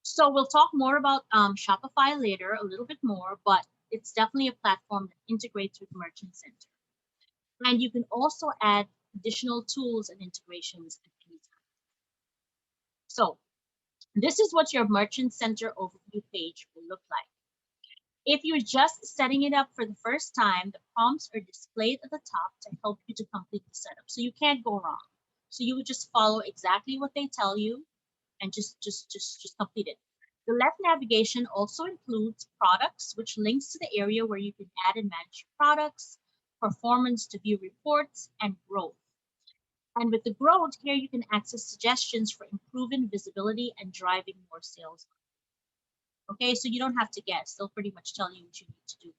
S4: So we'll talk more about Shopify later, a little bit more, but it's definitely a platform that integrates with Merchant Center. And you can also add additional tools and integrations at any time. So this is what your Merchant Center overview page will look like. If you're just setting it up for the first time, the prompts are displayed at the top to help you to complete the setup. So you can't go wrong. So you would just follow exactly what they tell you and just complete it. The left navigation also includes products, which links to the area where you can add and manage your products, performance to view reports, and growth. And with the growth here, you can access suggestions for improving visibility and driving more sales. Okay, so you don't have to guess. They'll pretty much tell you what you need to do.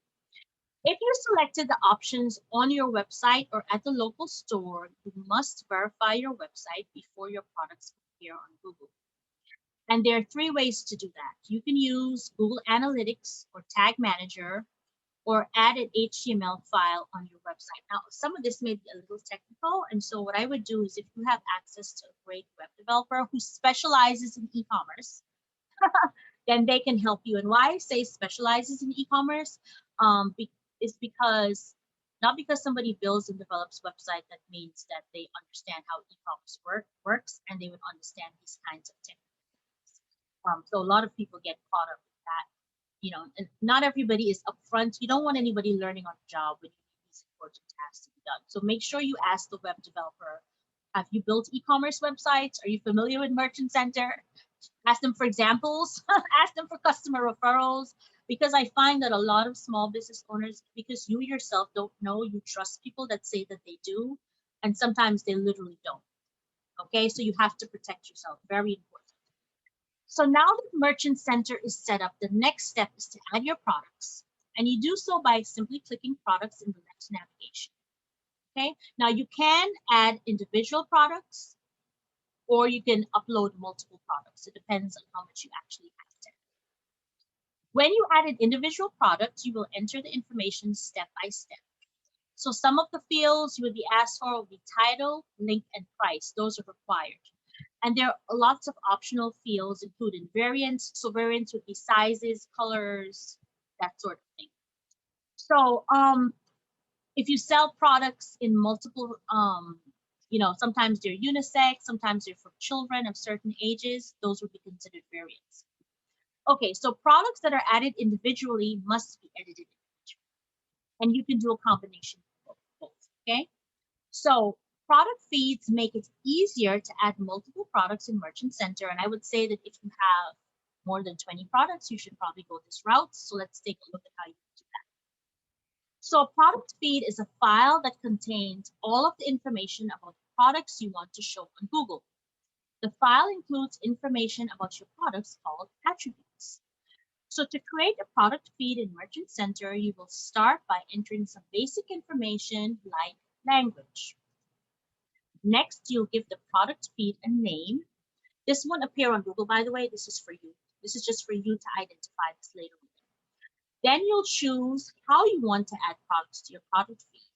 S4: If you selected the options on your website or at the local store, you must verify your website before your products appear on Google. And there are 3 ways to do that. You can use Google Analytics or Tag Manager, or add an HTML file on your website. Now, some of this may be a little technical, and so what I would do is if you have access to a great web developer who specializes in e-commerce, then they can help you. And why I say specializes in e-commerce is because Not because somebody builds and develops website that means that they understand how e-commerce works and they would understand these kinds of techniques. So a lot of people get caught up in that, you know, and not everybody is upfront. You don't want anybody learning on the job when you need these important tasks to be done. So make sure you ask the web developer, have you built e-commerce websites? Are you familiar with Merchant Center? Ask them for examples, ask them for customer referrals, because I find that a lot of small business owners, because you yourself don't know, you trust people that say that they do, and sometimes they literally don't. Okay, so you have to protect yourself, very important. So now that Merchant Center is set up, the next step is to add your products, and you do so by simply clicking products in the left navigation. Okay, now you can add individual products, or you can upload multiple products. It depends on how much you actually have to. When you add an individual product, you will enter the information step by step. So some of the fields you would be asked for will be title, link, and price. Those are required. And there are lots of optional fields, including variants. So variants would be sizes, colors, that sort of thing. So if you sell products in multiple, you know, sometimes they're unisex, sometimes they're for children of certain ages, those would be considered variants. Okay, so products that are added individually must be edited individually. And you can do a combination of both, okay? So product feeds make it easier to add multiple products in Merchant Center. And I would say that if you have more than 20 products, you should probably go this route. So let's take a look at how you do that. So a product feed is a file that contains all of the information about the products you want to show on Google. The file includes information about your products called attributes. So to create a product feed in Merchant Center, you will start by entering some basic information like language. Next, you'll give the product feed a name. This won't appear on Google, by the way. This is for you. This is just for you to identify this later on. Then you'll choose how you want to add products to your product feed.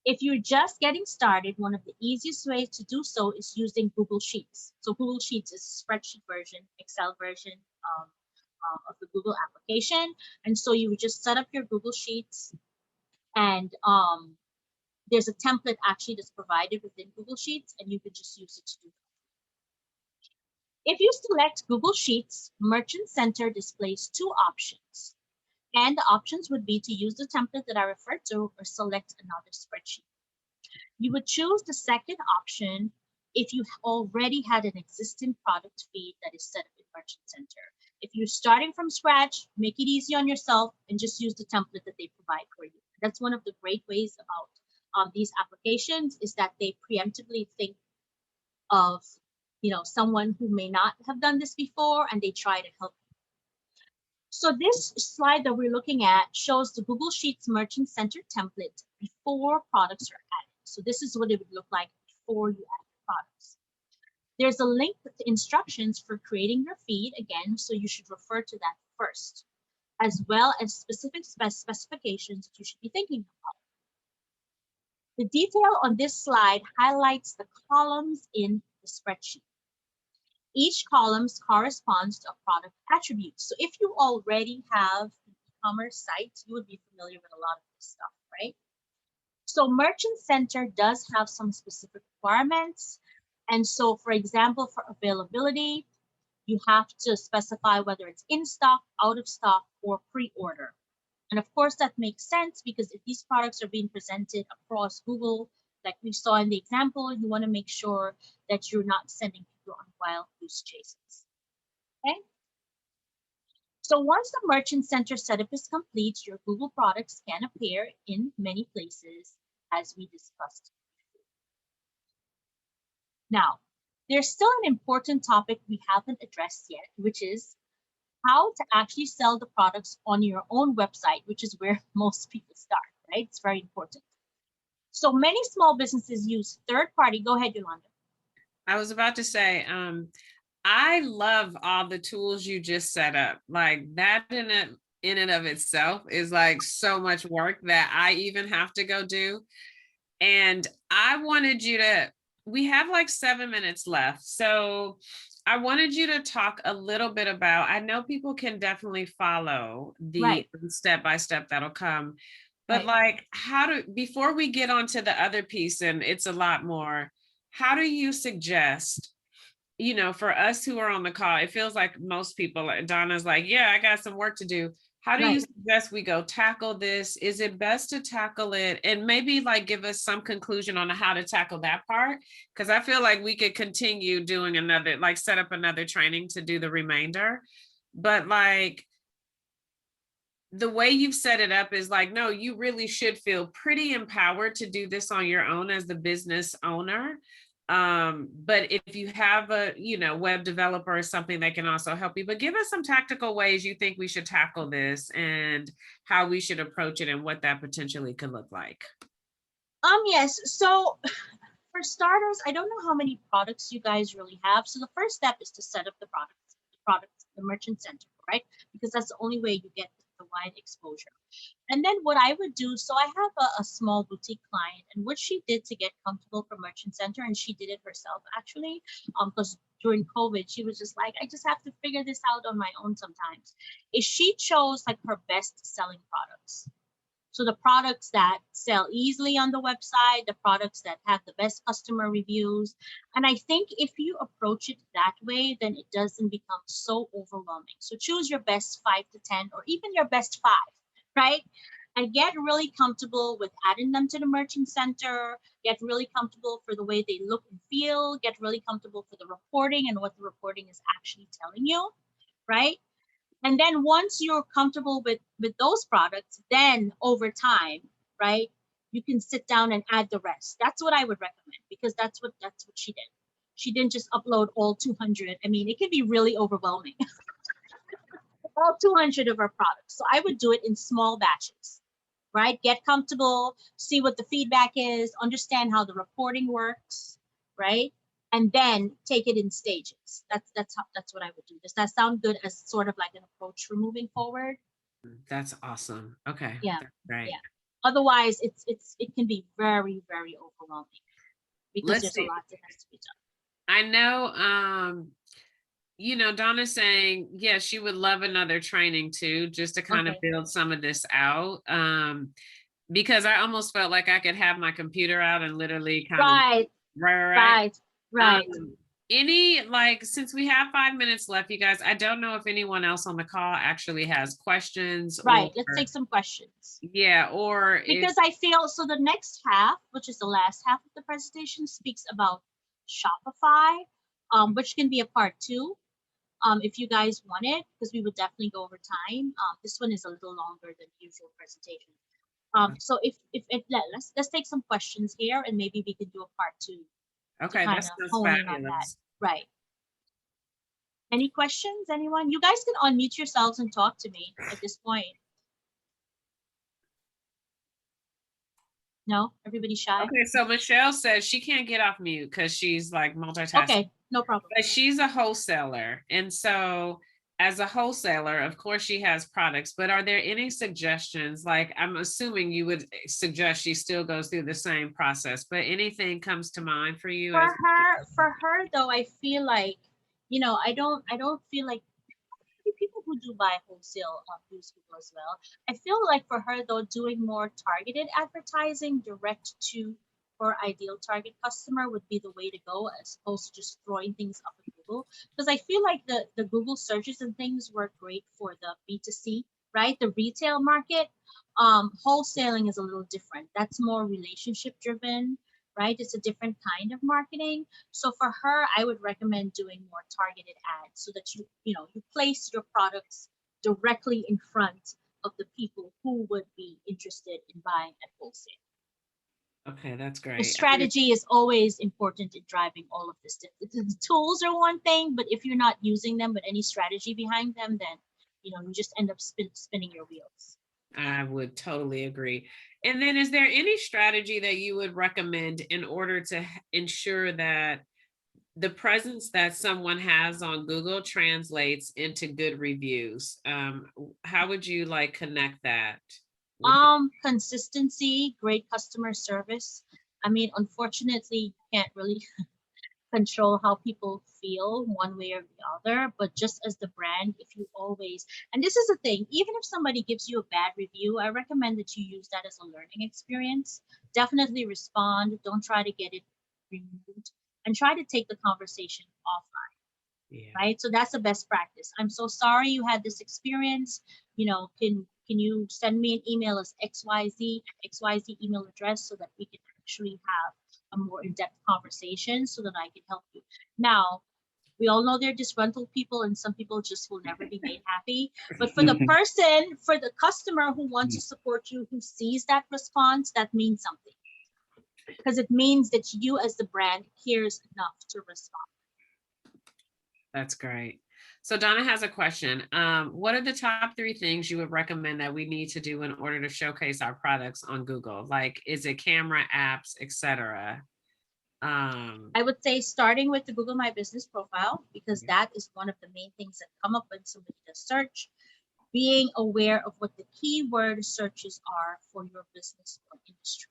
S4: If you're just getting started, one of the easiest ways to do so is using Google Sheets. So Google Sheets is a spreadsheet version, Excel version of the Google application. And so you would just set up your Google Sheets, and there's a template actually that's provided within Google Sheets, and you can just use it to do that. If you select Google Sheets, Merchant Center displays two options. And the options would be to use the template that I referred to or select another spreadsheet. You would choose the second option if you already had an existing product feed that is set up in Merchant Center. If you're starting from scratch, make it easy on yourself and just use the template that they provide for you. That's one of the great ways about these applications, is that they preemptively think of, you know, someone who may not have done this before, and they try to help. So this slide that we're looking at shows the Google Sheets Merchant Center template before products are added. So this is what it would look like before you add your products. There's a link with the instructions for creating your feed again, so you should refer to that first, as well as specific specifications that you should be thinking about. The detail on this slide highlights the columns in the spreadsheet. Each column corresponds to a product attribute. So if you already have an e-commerce site, you would be familiar with a lot of this stuff, right? So Merchant Center does have some specific requirements. And so, for example, for availability, you have to specify whether it's in stock, out of stock, or pre-order. And of course, that makes sense, because if these products are being presented across Google, like we saw in the example, you want to make sure that you're not sending people on wild goose chases. Okay? So once the Merchant Center setup is complete, your Google products can appear in many places, as we discussed before. Now, there's still an important topic we haven't addressed yet, which is how to actually sell the products on your own website, which is where most people start, right? It's very important. So many small businesses use third-party. Go ahead, Yolanda.
S1: I was about to say, I love all the tools you just set up. Like that in and of itself is like so much work that I even have to go do. And I wanted you to, we have like 7 minutes left. So I wanted you to talk a little bit about, I know people can definitely follow the step-by-step that'll come. But
S4: Right.
S1: like, before we get on to the other piece, and it's a lot more, how do you suggest, for us who are on the call, it feels like most people, like Donna's like, yeah, I got some work to do. How do you
S4: Right.
S1: suggest we go tackle this? Is it best to tackle it and maybe like give us some conclusion on how to tackle that part? Because I feel like we could continue doing another, like set up another training to do the remainder. But like, the way you've set it up is like, no, you really should feel pretty empowered to do this on your own as the business owner. But if you have a, web developer or something that can also help you, but give us some tactical ways you think we should tackle this and how we should approach it and what that potentially could look like.
S4: Yes. So for starters, I don't know how many products you guys really have. So the first step is to set up the merchant center, right? Because that's the only way you get the wide exposure. And then what I would do, so I have a small boutique client, and what she did to get comfortable for merchant center, and she did it herself actually, because during COVID, she was just like, I just have to figure this out on my own sometimes, is she chose like her best selling products. So the products that sell easily on the website, the products that have the best customer reviews. And I think if you approach it that way, then it doesn't become so overwhelming. So choose your best 5 to 10, or even your best 5, right? And get really comfortable with adding them to the merchant center, get really comfortable for the way they look and feel, get really comfortable for the reporting and what the reporting is actually telling you, right? And then once you're comfortable with those products, then over time, right, you can sit down and add the rest. That's what I would recommend, because that's what she did. She didn't just upload all 200. I mean, it can be really overwhelming. All 200 of our products. So I would do it in small batches, right? Get comfortable, see what the feedback is, understand how the reporting works, right? And then take it in stages. That's what I would do. Does that sound good as sort of like an approach for moving forward?
S1: That's awesome. Okay,
S4: Yeah,
S1: that's great.
S4: yeah. Otherwise, it can be very, very overwhelming because
S1: Let's
S4: there's a
S1: see.
S4: lot that has to be done.
S1: I know, Donna's saying, yeah, she would love another training too, just to kind of
S4: Okay.
S1: build some of this out. Because I almost felt like I could have my computer out and literally kind of
S4: Right,
S1: right.
S4: right, right.
S1: Um, since we have 5 minutes left, you guys, I don't know if anyone else on the call actually has questions or
S4: Right. Let's take some questions.
S1: yeah, or if
S4: Because I feel so the next half, which is the last half of the presentation, speaks about Shopify, which can be a part 2, if you guys want it, because we would definitely go over time. This one is a little longer than the usual presentation. So if it, let's take some questions here, and maybe we could do a part 2 to
S1: okay,
S4: kind
S1: that
S4: of
S1: sounds
S4: hone in on that.
S1: fabulous.
S4: Right. Any questions, anyone? You guys can unmute yourselves and talk to me at this point. No, everybody's shy.
S1: Okay, so Michelle says she can't get off mute because she's like multitasking.
S4: Okay, no problem.
S1: But she's a wholesaler. And so as a wholesaler, of course she has products, but are there any suggestions? Like I'm assuming you would suggest she still goes through the same process, but anything comes to mind for you as
S4: For her though, I feel like, I don't feel like people who do buy wholesale use Google as well. I feel like for her though, doing more targeted advertising direct to her ideal target customer would be the way to go, as opposed to just throwing things up in Google. Because I feel like the Google searches and things work great for the B2C, right? The retail market. Wholesaling is a little different. That's more relationship driven, right? It's a different kind of marketing. So for her, I would recommend doing more targeted ads, so that you place your products directly in front of the people who would be interested in buying at wholesale.
S1: okay, that's
S4: The
S1: great.
S4: strategy is always important in driving all of this. The tools are one thing, but if you're not using them with any strategy behind them, then you just end up spinning your wheels.
S1: I would totally agree. And then is there any strategy that you would recommend in order to ensure that the presence that someone has on Google translates into good reviews? How would you like connect that?
S4: Consistency, great customer service. I mean, unfortunately, you can't really control how people feel one way or the other, but just as the brand, if you always, and this is the thing, even if somebody gives you a bad review, I recommend that you use that as a learning experience. Definitely respond. Don't try to get it removed, and try to take the conversation offline.
S1: Yeah.
S4: Right? So that's the best practice. I'm so sorry you had this experience. Can you send me an email as XYZ at XYZ email address so that we can actually have a more in-depth conversation so that I can help you. Now, we all know they're disgruntled people and some people just will never be made happy. But for the person, for the customer who wants to support you, who sees that response, that means something. Because it means that you as the brand cares enough to respond.
S1: That's great. So Donna has a question. What are the top 3 things you would recommend that we need to do in order to showcase our products on Google? Like, is it camera, apps, etc.?
S4: I would say starting with the Google My Business profile, because that is one of the main things that come up when somebody does search. Being aware of what the keyword searches are for your business or industry.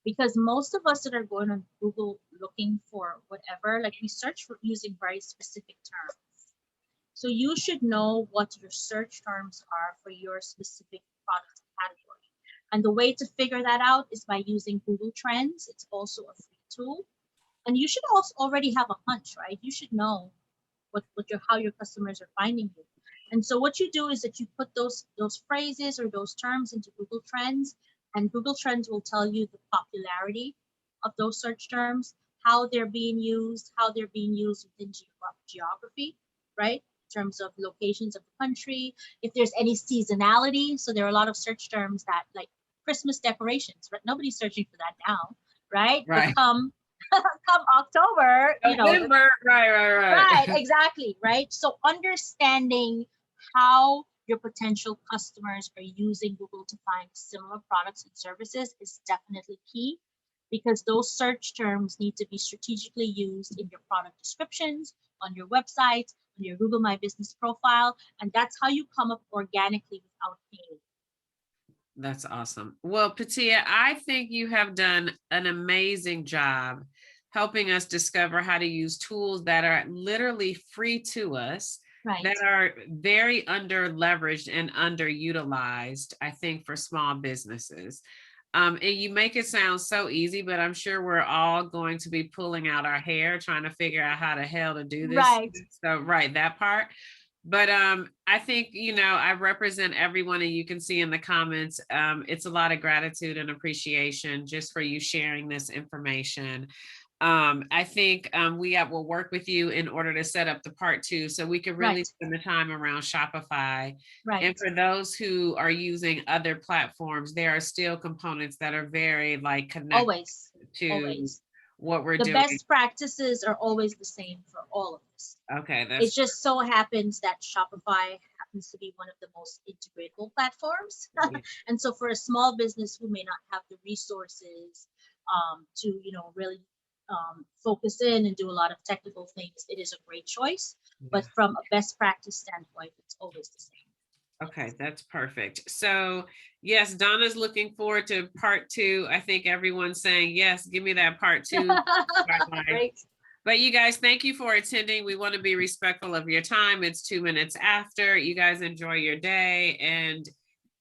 S4: Because most of us that are going on Google looking for whatever, like we search for using very specific terms. So you should know what your search terms are for your specific product category. And the way to figure that out is by using Google Trends. It's also a free tool. And you should also already have a hunch, right? You should know how your customers are finding you. And so what you do is that you put those phrases or those terms into Google Trends, and Google Trends will tell you the popularity of those search terms, how they're being used within geography, right? In terms of locations of the country, if there's any seasonality. So there are a lot of search terms that, like Christmas decorations, right? Nobody's searching for that now, right?
S1: Right.
S4: But come October,
S1: November, right.
S4: right, exactly, right? So understanding how your potential customers are using Google to find similar products and services is definitely key, because those search terms need to be strategically used in your product descriptions, on your website, on your Google My Business profile, and that's how you come up organically without paying.
S1: That's awesome. Well, Patia, I think you have done an amazing job helping us discover how to use tools that are literally free to us,
S4: Right.
S1: that are very under leveraged and underutilized, I think, for small businesses. And you make it sound so easy, but I'm sure we're all going to be pulling out our hair trying to figure out how the hell to do this.
S4: Right.
S1: So, right, that part. But I think, I represent everyone, and you can see in the comments, it's a lot of gratitude and appreciation just for you sharing this information. I think we will work with you in order to set up the part 2 so we can really spend the time around Shopify.
S4: Right.
S1: And for those who are using other platforms, there are still components that are very connected to what we're doing.
S4: The best practices are always the same for all of this.
S1: Okay,
S4: it just so happens that Shopify happens to be one of the most integratable platforms. And so for a small business who may not have the resources to really focus in and do a lot of technical things, it is a great choice. But from a best practice standpoint, it's always the same.
S1: Okay, that's perfect. So yes, Donna's looking forward to part 2. I think everyone's saying, yes, give me that part 2.
S4: Great.
S1: But you guys, thank you for attending. We want to be respectful of your time. It's 2 minutes after. You guys enjoy your day. And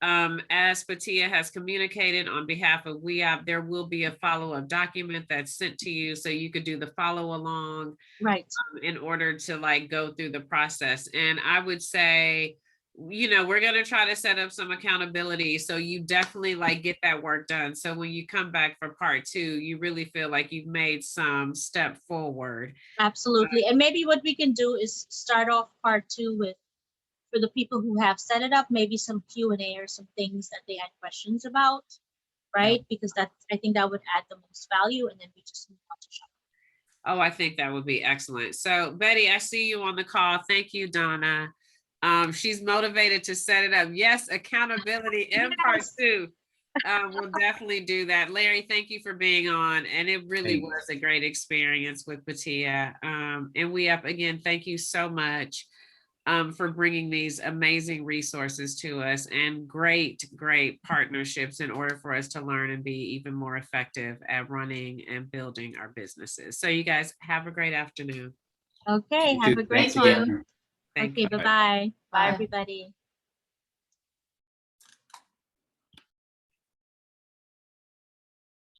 S1: as Patia has communicated on behalf of WeOp, there will be a follow-up document that's sent to you so you could do the follow along,
S4: right,
S1: in order to go through the process. And I would say, we're going to try to set up some accountability so you definitely get that work done. So when you come back for part 2, you really feel like you've made some step forward.
S4: Absolutely. And maybe what we can do is start off part 2 with, for the people who have set it up, maybe some Q&A or some things that they had questions about, right? Yeah. Because I think that would add the most value, and then we just move on to shop.
S1: Oh, I think that would be excellent. So Betty, I see you on the call. Thank you, Donna. She's motivated to set it up. Yes, accountability in part 2. We'll definitely do that. Larry, thank you for being on. And it really was a great experience with Patia. And WeUp, again, thank you so much. for bringing these amazing resources to us and great partnerships in order for us to learn and be even more effective at running and building our businesses. So you guys have a great afternoon.
S4: Okay,
S3: You
S4: have
S3: too.
S4: a great
S3: Thanks
S2: Thank you.
S3: again.
S1: Thank
S4: Okay,
S1: you.
S4: bye-bye. Bye,
S2: Bye.
S4: everybody.